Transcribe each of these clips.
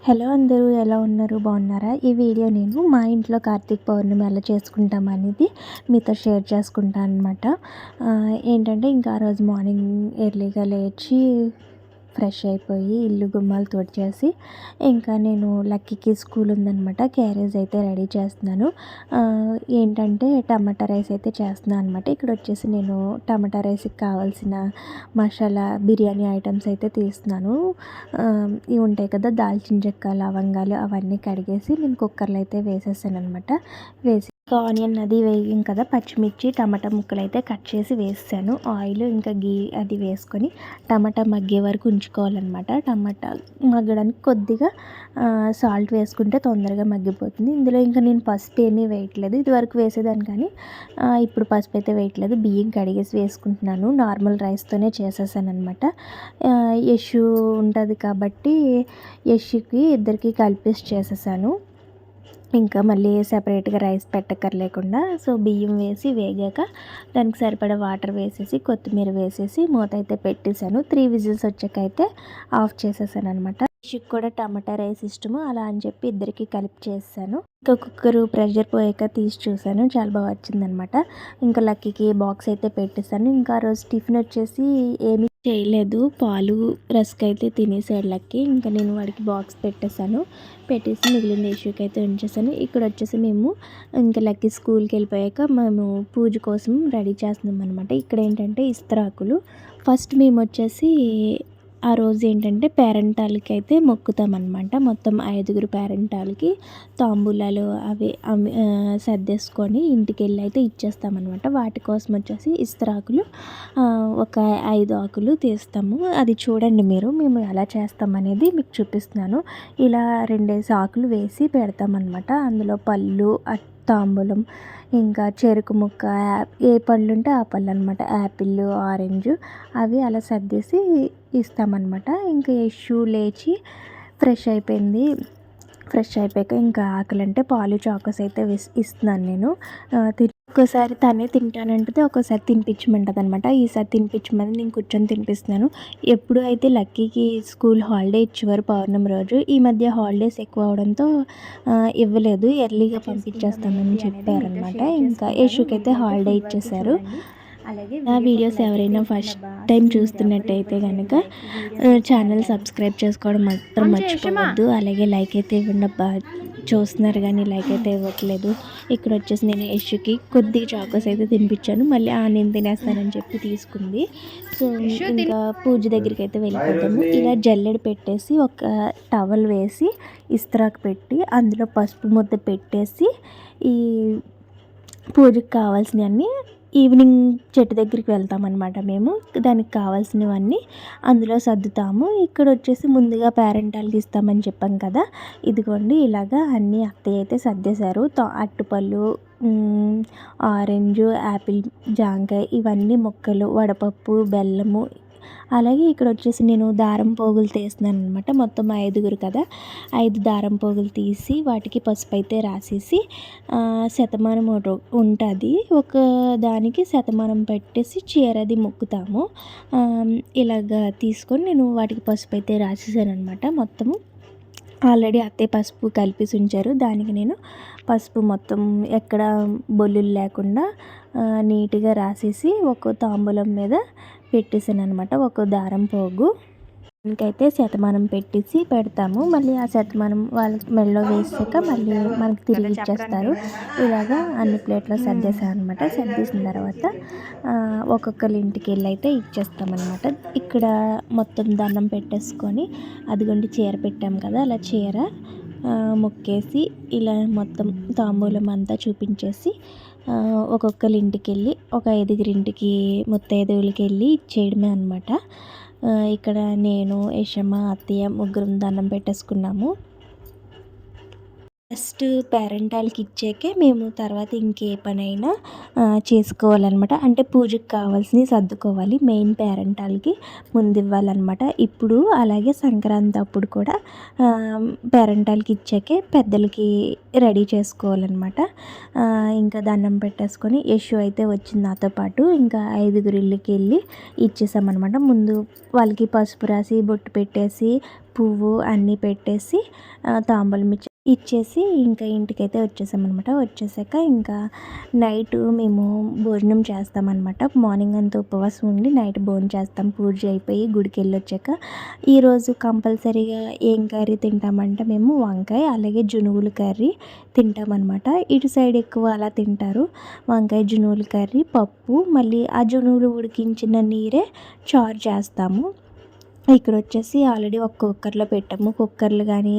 Hello అందరూ ఎలా ఉన్నారు? బాగున్నారా? ఈ వీడియో నేను మా ఇంట్లో కార్తీక పౌర్ణమి ఎలా చేసుకుంటాం అనేది మీతో షేర్ చేసుకుంటాను అనమాట. ఏంటంటే ఇంకా ఆ రోజు మార్నింగ్ ఎర్లీగా లేచి ఫ్రెష్ అయిపోయి ఇల్లు గుమ్మాలు తుడిచేసి ఇంకా నేను లక్కీకి స్కూల్ ఉందనమాట. క్యారేజ్ అయితే రెడీ చేస్తున్నాను. ఏంటంటే టమాటా రైస్ అయితే చేస్తున్నాను అనమాట. ఇక్కడ వచ్చేసి నేను టమాటా రైస్కి కావాల్సిన మసాలా బిర్యానీ ఐటమ్స్ అయితే తీస్తున్నాను. ఇవి ఉంటాయి కదా, దాల్చిన చెక్క, లవంగాలు అవన్నీ కడిగేసి నేను కుక్కర్లో అయితే వేసేసాను అనమాట. వేసి ఆనియన్ అది వేయం కదా, పచ్చిమిర్చి టమాటా ముక్కలు అయితే కట్ చేసి వేసాను. ఆయిల్ ఇంకా గీ అది వేసుకొని టమాటా మగ్గే వరకు ఉంచుకోవాలన్నమాట. టమాటా మగ్గడానికి కొద్దిగా సాల్ట్ వేసుకుంటే తొందరగా మగ్గిపోతుంది. ఇందులో ఇంకా నేను పసుపు ఏమీ వేయట్లేదు. ఇదివరకు వేసేదాన్ని కానీ ఇప్పుడు పసుపు అయితే వేయట్లేదు. బియ్యం కడిగేసి వేసుకుంటున్నాను. నార్మల్ రైస్తోనే చేసేసాను అనమాట. యశు ఉంటుంది కాబట్టి యశుకి ఇద్దరికి కలిపేసి చేసేసాను. ఇంకా మళ్ళీ సెపరేట్గా రైస్ పెట్టక్కర్లేకుండా సో బియ్యం వేసి వేగాక దానికి సరిపడా వాటర్ వేసేసి కొత్తిమీర వేసేసి మూత అయితే పెట్టేశాను. 3 విజిల్స్ వచ్చాక అయితే ఆఫ్ చేసేసాను అనమాట. ఫిష్కి కూడా టమాటా రైస్ ఇష్టము, అలా అని చెప్పి ఇద్దరికి కలిపి చేసాను. ఇంకా కుక్కరు ప్రెషర్ పోయాక తీసి చూసాను, చాలా బాగా వచ్చిందనమాట. ఇంకా లక్కీకి బాక్స్ అయితే పెట్టేశాను. ఇంకా ఆ రోజు టిఫిన్ వచ్చేసి ఏమీ చేయలేదు, పాలు రస్క్ అయితే తినేసాడు లక్కీ. ఇంకా నేను వాడికి బాక్స్ పెట్టేశాను. పెట్టేసి మిగిలిన ఇష్యూకి అయితే ఉంచేసాను. ఇక్కడ వచ్చేసి మేము ఇంకా లక్కీ స్కూల్కి వెళ్ళిపోయాక మేము పూజ కోసం రెడీ చేస్తున్నాం అనమాట. ఇక్కడ ఏంటంటే ఇస్తరాకులు ఫస్ట్ మేము వచ్చేసి ఆ రోజు ఏంటంటే పేరెంటాలకి అయితే మొక్కుతామన్నమాట. మొత్తం 5గురు పేరెంటాలకి తాంబూలాలు అవి సర్దేసుకొని ఇంటికి వెళ్ళి అయితే ఇచ్చేస్తామన్నమాట. వాటి కోసం వచ్చేసి ఇస్తరాకులు ఒక 5 ఆకులు తీస్తాము. అది చూడండి మీరు, మేము ఎలా చేస్తామనేది మీకు చూపిస్తున్నాను. ఇలా 2 ఆకులు వేసి పెడతామన్నమాట. అందులో పళ్ళు, తాంబూలం, ఇంకా చెరుకు ముక్క, ఏ పళ్ళు ఉంటే ఆ పళ్ళు అనమాట, యాపిల్, ఆరెంజ్ అవి అలా సర్దేసి ఇస్తామన్నమాట. ఇంకా యశు లేచి ఫ్రెష్ అయిపోయాక ఇంకా ఆకలంటే పాలు చాకోస్ అయితే ఇస్తున్నాను నేను. ఒక్కోసారి తనే తింటానంటే ఒక్కోసారి తినిపించమంటుంది అనమాట. ఈసారి తినిపించమని నేను కూర్చొని తినిపిస్తున్నాను. ఎప్పుడు అయితే లక్కీకి స్కూల్ హాలిడే ఇచ్చేవారు పౌర్ణమి రోజు. ఈ మధ్య హాలిడేస్ ఎక్కువ అవడంతో ఇవ్వలేదు, ఎర్లీగా పంపించేస్తామని చెప్పారనమాట. ఇంకా యశుకి అయితే హాలిడే ఇచ్చేసారు. అలాగే నా వీడియోస్ ఎవరైనా ఫస్ట్ టైం చూస్తున్నట్టయితే కనుక ఛానల్ సబ్స్క్రైబ్ చేసుకోవడం మాత్రం మర్చిపోవద్దు. అలాగే లైక్ అయితే ఇవ్వండి. చూస్తున్నారు కానీ లైక్ అయితే ఇవ్వట్లేదు. ఇక్కడ వచ్చేసి నేను యశుకి కొద్దిగా చాకోస్ అయితే తినిపించాను. మళ్ళీ నేను తినేస్తానని చెప్పి తీసుకుంది. సో ఇంకా పూజ దగ్గరికి అయితే వెళ్ళిపోతాము. ఇలా జల్లెడ పెట్టేసి ఒక టవల్ వేసి ఇస్త్రాకు పెట్టి అందులో పసుపు ముద్ద పెట్టేసి ఈ పూజకి కావాల్సినవన్నీ ఈవినింగ్ చెట్టు దగ్గరికి వెళ్తామన్నమాట. మేము దానికి కావాల్సినవన్నీ అందులో సర్దుతాము. ఇక్కడ వచ్చేసి ముందుగా పేరెంటాలకి ఇస్తామని చెప్పాం కదా, ఇదిగోండి ఇలాగా అన్నీ అత్తయ్య అయితే సర్దేశారు. అరటిపళ్ళు, ఆరెంజ్, యాపిల్, జాంకాయ ఇవన్నీ ముక్కలు, వడపప్పు, బెల్లము. అలాగే ఇక్కడ వచ్చేసి నేను దారం పోగులు తీస్తున్నాను అనమాట. మొత్తం 5గురు కదా, 5 దారం పోగులు తీసి వాటికి పసుపు అయితే రాసేసి శతమానం ఉంటుంది, ఒక దానికి శతమానం పెట్టేసి చీరది మొక్కుతాము. ఇలాగా తీసుకొని నేను వాటికి పసుపు అయితే రాసేసాను అనమాట. మొత్తము ఆల్రెడీ అత్తయ్య పసుపు కలిపి ఉంచారు. దానికి నేను పసుపు మొత్తం ఎక్కడ బొల్లులు లేకుండా నీట్గా రాసేసి ఒక తాంబూలం మీద పెట్టేసాను అనమాట. ఒక దారం పోగు దానికైతే శతమానం పెట్టేసి పెడతాము. మళ్ళీ ఆ శతమానం వాళ్ళకి మెడలో వేసాక మళ్ళీ మనకి తిరిగి ఇచ్చేస్తారు. ఇలాగా అన్ని ప్లేట్లో సర్దేశాను అనమాట. సర్దేసిన తర్వాత ఒక్కొక్కరి ఇంటికి వెళ్ళి అయితే ఇచ్చేస్తామన్నమాట. ఇక్కడ మొత్తం దండం పెట్టేసుకొని అదిగోండి చీర పెట్టాం కదా, అలా చీర మొక్కేసి ఇలా మొత్తం తాంబూలం అంతా చూపించేసి ఒక్కొక్కరి ఇంటికి వెళ్ళి ఒక 5గురి ఇంటికి ముత్తైదువులకి వెళ్ళి ఇచ్చేయడమే అనమాట. ఇక్కడ నేను, యశమ్మ, అత్తయ్య ముగ్గురం దండం పెట్టేసుకున్నాము. ఫస్ట్ పేరెంటాలకి ఇచ్చాకే మేము తర్వాత ఇంకే పనైనా చేసుకోవాలన్నమాట. అంటే పూజకి కావాల్సినవి సర్దుకోవాలి. మెయిన్ పేరెంటాలకి ముందు ఇవ్వాలన్నమాట. ఇప్పుడు అలాగే సంక్రాంతి అప్పుడు కూడా పేరెంటాలకి ఇచ్చాకే పెద్దలకి రెడీ చేసుకోవాలన్నమాట. ఇంకా దండం పెట్టేసుకొని యశు అయితే వచ్చింది నాతో పాటు. ఇంకా 5గురి ఇళ్ళకి వెళ్ళి ఇచ్చేసామన్నమాట. ముందు వాళ్ళకి పసుపు రాసి బొట్టు పెట్టేసి పువ్వు అన్నీ పెట్టేసి తాంబూలం ఇచ్చేసి ఇంకా ఇంటికైతే వచ్చేసామన్నమాట. వచ్చేసాక ఇంకా నైట్ మేము భోజనం చేస్తామన్నమాట. మార్నింగ్ అంతా ఉపవాసం ఉండి నైట్ భోజనం చేస్తాం. పూజ అయిపోయి గుడికి వెళ్ళి వచ్చాక ఈరోజు కంపల్సరీగా ఏం కర్రీ తింటామంటే మేము వంకాయ అలాగే జునుగుల కర్రీ తింటామన్నమాట. ఇటు సైడ్ ఎక్కువ అలా తింటారు. వంకాయ జునుగుల కర్రీ పప్పు మళ్ళీ ఆ జునుగులు ఉడికించిన నీరే చారు చేస్తాము. ఇక్కడ వచ్చేసి ఆల్రెడీ ఒక కుక్కర్లో పెట్టాము. కుక్కర్లు కానీ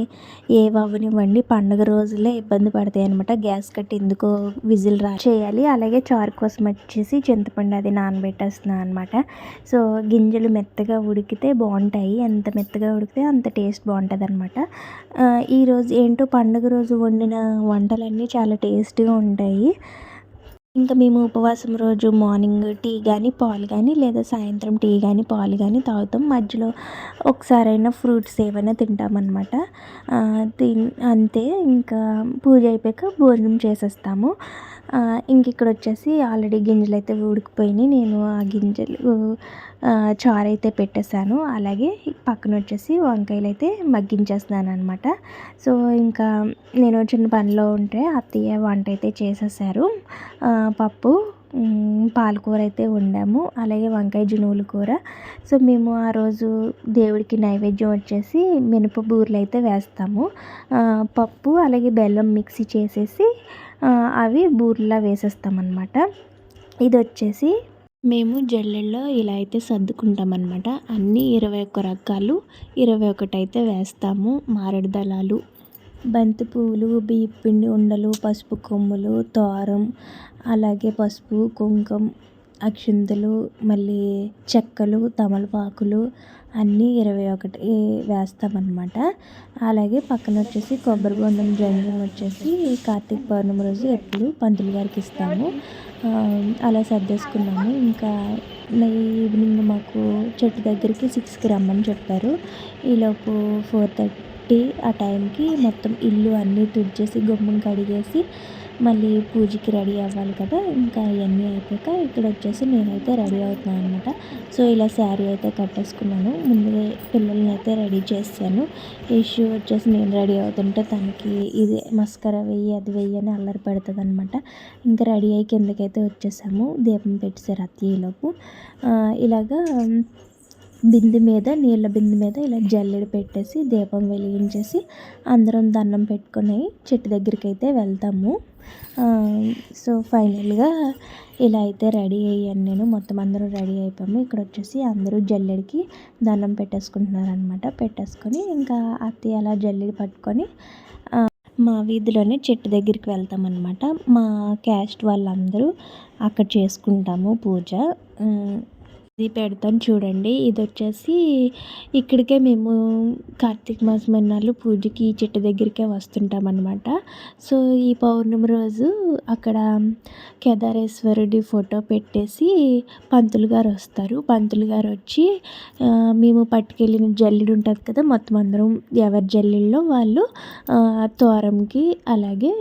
ఏవి అవ్వనివ్వండి పండుగ రోజులే ఇబ్బంది పడతాయి అనమాట. గ్యాస్ కట్టి ఎందుకో విజిల్ చేయాలి. అలాగే చారు కోసం వచ్చేసి చింతపండు అది నానబెట్టేస్తున్నాను అనమాట. సో గింజలు మెత్తగా ఉడికితే బాగుంటాయి. ఎంత మెత్తగా ఉడికితే అంత టేస్ట్ బాగుంటుంది అనమాట. ఈరోజు ఏంటో పండుగ రోజు వండిన వంటలన్నీ చాలా టేస్ట్గా ఉంటాయి. ఇంకా మేము ఉపవాసం రోజు మార్నింగ్ టీ కానీ పాలు కానీ లేదా సాయంత్రం టీ కానీ పాలు కానీ తాగుతాం. మధ్యలో ఒకసారైనా ఫ్రూట్స్ ఏమైనా తింటామన్నమాట. అంతే. ఇంకా పూజ అయిపోయాక భోజనం చేసేస్తాము. ఇంక ఇక్కడ వచ్చేసి ఆల్రెడీ గింజలు అయితే ఉడికిపోయినాయి. నేను ఆ గింజలు చారు అయితే పెట్టేశాను. అలాగే పక్కన వచ్చేసి వంకాయలు అయితే మగ్గించేస్తున్నాను అనమాట. సో ఇంకా నేను చిన్న పనిలో ఉంటే అత్తయ్య వంట అయితే చేసేసారు. పప్పు పాలకూర అయితే వండాము. అలాగే వంకాయ జునుగుల కూర. సో మేము ఆ రోజు దేవుడికి నైవేద్యం వచ్చేసి మినప బూరెలు అయితే వేస్తాము. పప్పు అలాగే బెల్లం మిక్సీ చేసేసి అవి బూరెలా వేసేస్తామన్నమాట. ఇది వచ్చేసి మేము జల్లెల్లో ఇలా అయితే సర్దుకుంటామన్నమాట. అన్నీ 21 రకాలు 21 అయితే వేస్తాము. మారేడు దళాలు, బంతి పువ్వులు, బియ్యం పిండి ఉండలు, పసుపు కొమ్ములు, తోరం, అలాగే పసుపు కుంకుమ అక్షింతలు, మళ్ళీ చెక్కలు, తమలపాకులు అన్నీ 21 వేస్తామన్నమాట. అలాగే పక్కన వచ్చేసి కొబ్బరి బొండం జంజం వచ్చేసి కార్తీక పౌర్ణమి రోజు ఎప్పుడు పంతులు గారికి ఇస్తాము. అలా సర్దేసుకున్నాము. ఇంకా ఈవినింగ్ మాకు చెట్టు దగ్గరికి 6కి రమ్మని చెప్పారు. ఈలోపు 4:30 ఆ టైంకి మొత్తం ఇల్లు అన్నీ తుడిచేసి గుమ్మం కడిగేసి మళ్ళీ పూజకి రెడీ అవ్వాలి కదా. ఇంకా అవన్నీ అయిపోయాక ఇక్కడ వచ్చేసి నేనైతే రెడీ అవుతున్నాను అనమాట. సో ఇలా శారీ అయితే కట్టేసుకున్నాను. ముందుగా పిల్లల్ని అయితే రెడీ చేశాను. ఇష్యూ వచ్చేసి నేను రెడీ అవుతుంటే తనకి ఇది మస్కరా వెయ్యి అది వెయ్యి అని అల్లరి పెడుతుంది అనమాట. ఇంకా రెడీ అయ్యి కిందకైతే వచ్చేసాము. దీపం పెట్టేశారు అత్తయ్యలోపు. ఇలాగా నీళ్ళ బిందె మీద ఇలా జల్లెడ పెట్టేసి దీపం వెలిగించేసి అందరం దండం పెట్టుకొని చెట్టు దగ్గరికి అయితే వెళ్తాము. సో ఫైనల్గా ఇలా అయితే రెడీ అయ్యాను నేను. మొత్తం అందరూ రెడీ అయిపోయాము. ఇక్కడ వచ్చేసి అందరూ జల్లెడికి దండం పెట్టేసుకుంటున్నారు అనమాట. పెట్టేసుకొని ఇంకా అత్తయ్య అలా జల్లెడి పట్టుకొని మా వీధిలోనే చెట్టు దగ్గరికి వెళ్తామన్నమాట. మా క్యాస్ట్ వాళ్ళందరూ అక్కడ చేసుకుంటాము పూజ. ఇది పెడతాను చూడండి. ఇది వచ్చేసి ఇక్కడికే మేము కార్తీక మాసం అన్నాళ్ళు పూజకి ఈ చెట్టు దగ్గరికే వస్తుంటాం అనమాట. సో ఈ పౌర్ణమి రోజు అక్కడ కేదారేశ్వరుడి ఫోటో పెట్టేసి పంతులు గారు వస్తారు. పంతులు గారు వచ్చి మేము పట్టుకెళ్ళిన జల్లెడు ఉంటుంది కదా, మొత్తం అందరం ఎవరి జల్లెల్లో వాళ్ళు తోరంకి అలాగే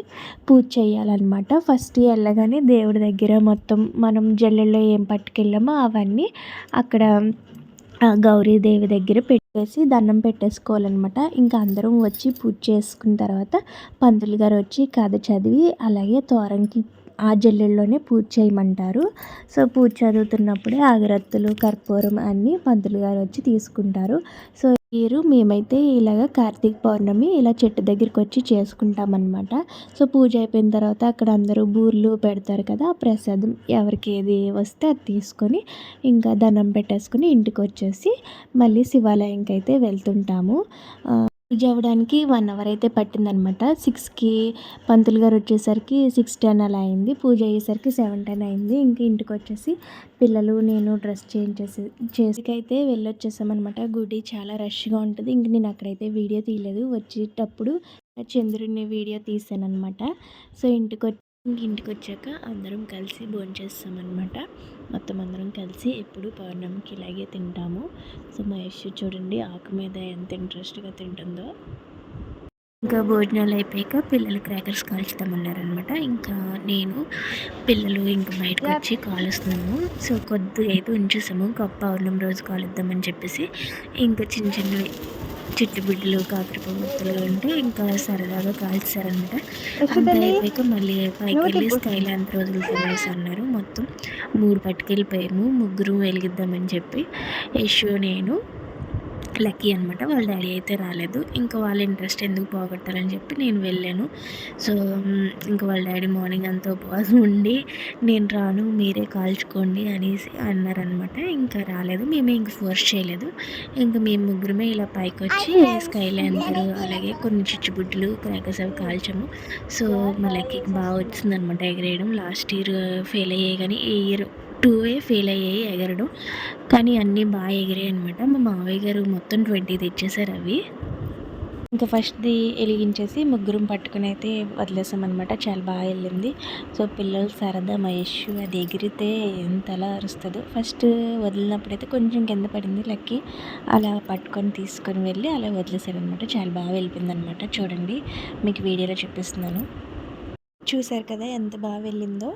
పూజ చేయాలన్నమాట. ఫస్ట్ వెళ్ళగానే దేవుడి దగ్గర మొత్తం మనం జల్లెల్లో ఏం పట్టుకెళ్ళామో అవన్నీ అక్కడ గౌరీదేవి దగ్గర పెట్టేసి దండం పెట్టేసుకోవాలన్నమాట. ఇంకా అందరం వచ్చి పూజ చేసుకున్న తర్వాత పంతులు గారు వచ్చి కథ చదివి అలాగే తోరంకి ఆ జల్లెల్లోనే పూజ చేయమంటారు. సో పూజ చదువుతున్నప్పుడే అగరత్తులు కర్పూరం అన్నీ పంతులు గారు వచ్చి తీసుకుంటారు. సో మేమైతే ఇలాగ కార్తీక పౌర్ణమి ఇలా చెట్టు దగ్గరికి వచ్చి చేసుకుంటామన్నమాట. సో పూజ అయిపోయిన తర్వాత అక్కడ అందరూ బూర్లు పెడతారు కదా, ఆ ప్రసాదం ఎవరికి ఏది వస్తే అది తీసుకొని ఇంకా దండం పెట్టేసుకొని ఇంటికి వచ్చేసి మళ్ళీ శివాలయంకి అయితే వెళ్తుంటాము. పూజ అవ్వడానికి 1 అవర్ అయితే పట్టిందనమాట. 6కి పంతులు గారు వచ్చేసరికి 6:10 అలా అయింది. పూజ అయ్యేసరికి 7:10 అయింది. ఇంక ఇంటికి వచ్చేసి పిల్లలు నేను డ్రెస్ చేంజ్ చేసికైతే వెళ్ళొచ్చేసామన్నమాట. గుడి చాలా రష్గా ఉంటుంది. ఇంక నేను అక్కడైతే వీడియో తీయలేదు. వచ్చేటప్పుడు చంద్రుడిని వీడియో తీసాననమాట. సో, ఇంటికొచ్చాక అందరం కలిసి భోంచేస్తామనమాట. మొత్తం అందరం కలిసి ఎప్పుడు పౌర్ణమికి ఇలాగే తింటాము. సో, మా యశ్షు చూడండి ఆకు మీద ఎంత ఇంట్రెస్ట్‌గా తింటుందో. ఇంకా భోజనాలు అయిపోయాక పిల్లలు క్రాకర్స్ కాల్చుతామన్నారనమాట. ఇంకా నేను, పిల్లలు ఇంక బయటకొచ్చి కాలుస్తున్నాము. సో, కొద్దిగా అయితే ఉంచేసాము. పౌర్ణమి రోజు కాలుద్దామని చెప్పేసి ఇంకా చిన్న చిన్నవి చిట్టుబిడ్డలు, కాకరపువ్వు ముద్దలు అంటే ఇంకా సరదాగా కాల్చారనమాట. అంతా అయిపోయాక మళ్ళీ పైకెళ్ళి స్కై ల్యాంప్ వదులుతామనేసి అన్నారు. మొత్తం 3 పట్టుకెళ్ళిపోయాము. ముగ్గురు వెలిగిద్దామని చెప్పి యశ్షు, నేను, లక్కీ అనమాట. వాళ్ళ డాడీ అయితే రాలేదు. ఇంకా వాళ్ళ ఇంట్రెస్ట్ ఎందుకు పోగొట్టాలని చెప్పి నేను వెళ్ళాను. సో, ఇంకా వాళ్ళ డాడీ మార్నింగ్ అంతా ఉపవాసం ఉండి నేను రాను మీరే కాల్చుకోండి అనేసి అన్నారనమాట. ఇంకా రాలేదు. మేమే ఇంక ఫోర్స్ చేయలేదు. ఇంకా మేము ముగ్గురమే ఇలా పైకొచ్చి స్కై ల్యాంతరు అలాగే కొన్ని చిచ్చుబుడ్డలు, క్రాకర్స్ అవి కాల్చాము. సో, మా లక్కీకి బాగా వచ్చిందనమాట ఎగరేయడం. లాస్ట్ ఇయర్ ఫెయిల్ అయ్యాయి కానీ ఈ ఇయర్ 2 ఫెయిల్ అయ్యాయి ఎగరడం. కానీ అన్నీ బాగా ఎగిరాయి అనమాట. మా మావయ్య గారు మొత్తం 20 తెచ్చేసారు అవి. ఇంకా ఫస్ట్‌ది ఎలిగించేసి ముగ్గురం పట్టుకొని అయితే వదిలేసామనమాట. చాలా బాగా వెళ్ళింది. సో, పిల్లలు సరదా మా యశ్షు అది ఎగిరితే ఎంతలా అరుస్తదో. ఫస్ట్ వదిలినప్పుడైతే కొంచెం కింద పడింది లక్కీ. అలా పట్టుకొని తీసుకొని వెళ్ళి అలా వదిలేసారనమాట. చాలా బాగా వెళ్ళిపోయిందనమాట. చూడండి మీకు వీడియోలో చూపిస్తున్నాను. చూసారు కదా ఎంత బాగా వెళ్ళిందో.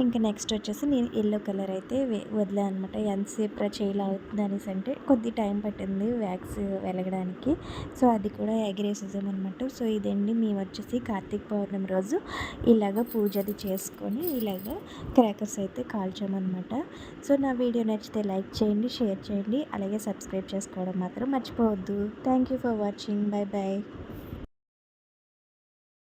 ఇంకా నెక్స్ట్ వచ్చేసి నేను ఎల్లో కలర్ అయితే వదిలా అనమాట. ఎంతసేపు రా చేయి లాగుతుంది అనేసి అంటే కొద్ది టైం పట్టింది వ్యాక్స్ వెలగడానికి. సో, అది కూడా ఎగరేసేసామన్నమాట. సో, ఇదండి మేము వచ్చేసి కార్తీక పౌర్ణమి రోజు ఇలాగ పూజ అది చేసుకొని ఇలాగ క్రాకర్స్ అయితే కాల్చామన్నమాట. సో, నా వీడియో నచ్చితే లైక్ చేయండి, షేర్ చేయండి, అలాగే సబ్స్క్రైబ్ చేసుకోవడం మాత్రం మర్చిపోవద్దు. Thank you for watching. Bye bye.